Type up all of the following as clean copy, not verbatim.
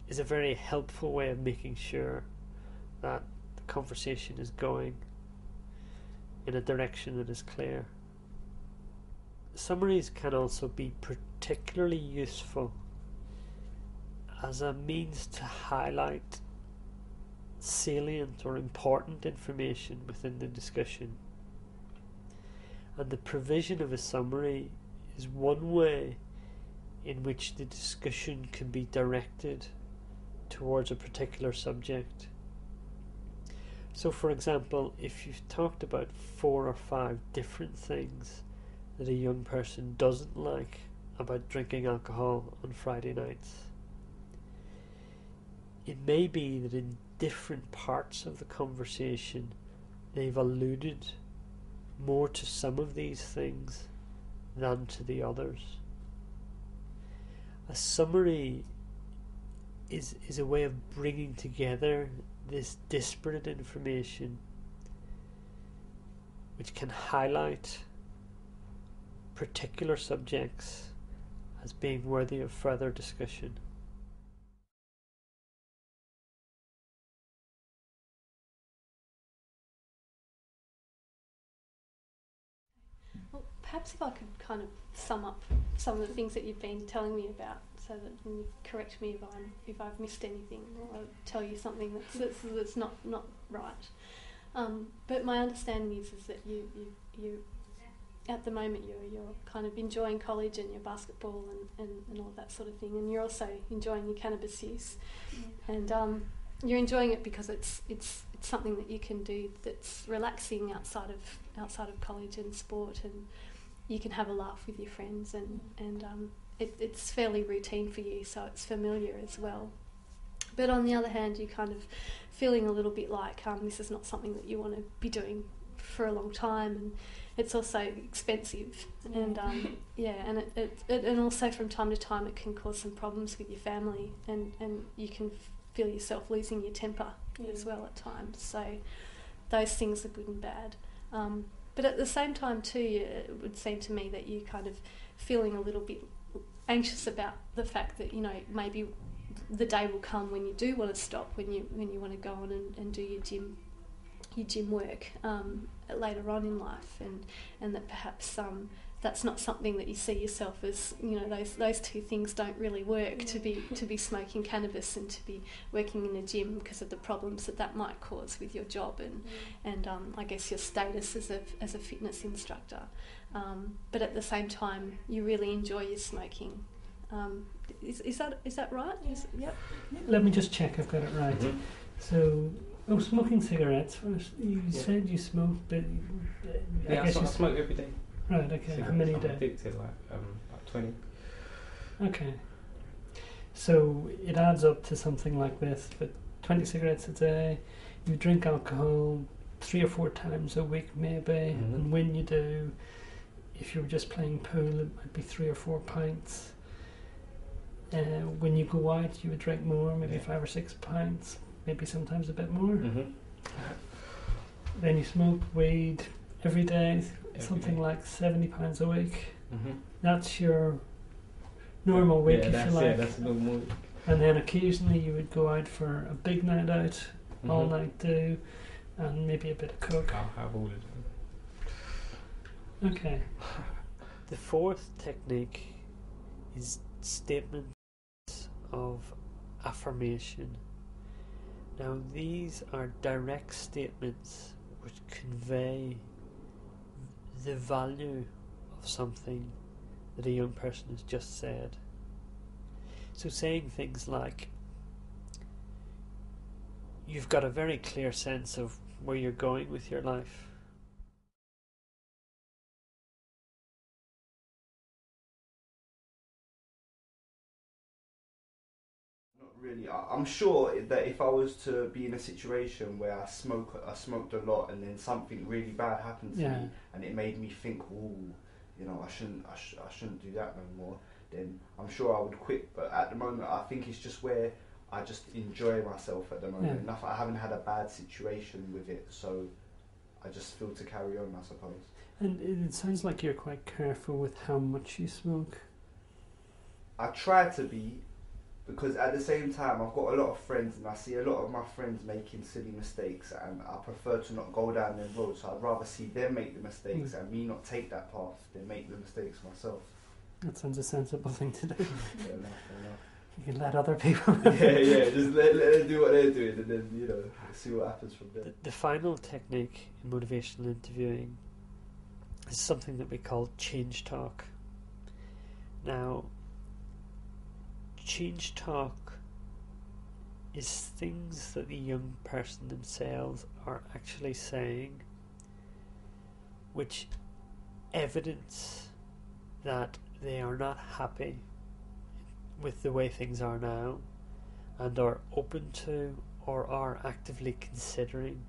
is a very helpful way of making sure that the conversation is going in a direction that is clear. Summaries can also be particularly useful as a means to highlight salient or important information within the discussion. And the provision of a summary is one way in which the discussion can be directed towards a particular subject. So, for example, if you've talked about 4 or 5 different things that a young person doesn't like about drinking alcohol on Friday nights, it may be that in different parts of the conversation they've alluded more to some of these things than to the others. A summary is a way of bringing together this disparate information which can highlight particular subjects as being worthy of further discussion. Well, perhaps if I could kind of sum up some of the things that you've been telling me about, so that when you correct me if I've missed anything, or I'll tell you something that's not right. But my understanding is that you at the moment you're kind of enjoying college and your basketball and all that sort of thing, and you're also enjoying your cannabis use, and you're enjoying it because it's something that you can do that's relaxing outside of college and sport, and you can have a laugh with your friends, and it's fairly routine for you, so it's familiar as well. But on the other hand, you're kind of feeling a little bit like this is not something that you want to be doing for a long time, and it's also expensive, and and and also from time to time it can cause some problems with your family, and you can feel yourself losing your temper as well at times. So those things are good and bad. But at the same time too, it would seem to me that you're kind of feeling a little bit anxious about the fact that, you know, maybe the day will come when you do want to stop, when you want to go on and do your gym work later on in life, and that perhaps that's not something that you see yourself as, you know, those two things don't really work, to be smoking cannabis and to be working in a gym, because of the problems that might cause with your job and I guess your status as a fitness instructor. But at the same time, you really enjoy your smoking. Is that right? Yep. Let me just check I've got it right. Mm-hmm. So, smoking cigarettes first. You said you smoked, but I smoke every day. Right. Okay. Cigarettes. How many a I'm day? addicted, like 20. Okay. So it adds up to something like this: but 20 cigarettes a day. You drink alcohol 3 or 4 times a week, maybe, and when you do, if you're just playing pool, it might be 3 or 4 pints. When you go out, you would drink more, maybe 5 or 6 pints, maybe sometimes a bit more. Then you smoke weed every day, something like 70 pounds a week. That's your normal week, if you like. Yeah, that's normal week. And then occasionally you would go out for a big night out, all night do, and maybe a bit of coke. I'll have all of them. Okay. The fourth technique is statements of affirmation. Now, these are direct statements which convey the value of something that a young person has just said. So saying things like, you've got a very clear sense of where you're going with your life. Not really. I'm sure that if I was to be in a situation where I smoked a lot, and then something really bad happened to me, and it made me think, ooh, you know, I shouldn't do that no more, then I'm sure I would quit. But at the moment, I think it's just where I just enjoy myself at the moment. Enough, I haven't had a bad situation with it, so I just feel to carry on, I suppose. And it sounds like you're quite careful with how much you smoke. I try to be, because at the same time I've got a lot of friends and I see a lot of my friends making silly mistakes, and I prefer to not go down their road, so I'd rather see them make the mistakes and me not take that path than make the mistakes myself. That sounds a sensible thing to do. Fair enough. You can let other people yeah, just let them do what they're doing, and then, you know, see what happens from there. The final technique in motivational interviewing is something that we call change talk. Now, change talk is things that the young person themselves are actually saying, which evidence that they are not happy with the way things are now and are open to or are actively considering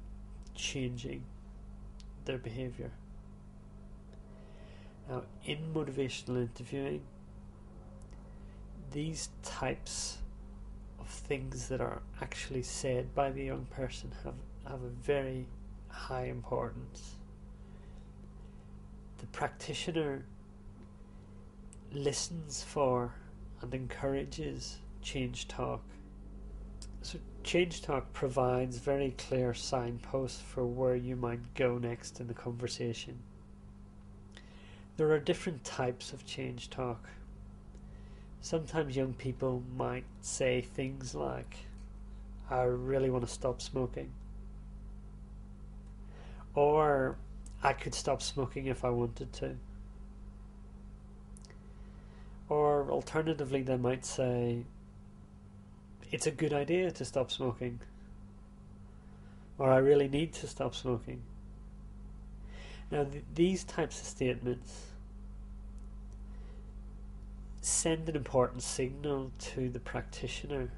changing their behaviour. Now, in motivational interviewing, these types of things that are actually said by the young person have a very high importance. The practitioner listens for and encourages change talk. So change talk provides very clear signposts for where you might go next in the conversation. There are different types of change talk. Sometimes young people might say things like, I really want to stop smoking. Or, I could stop smoking if I wanted to. Or alternatively, they might say, it's a good idea to stop smoking. Or I really need to stop smoking. Now, these types of statements send an important signal to the practitioner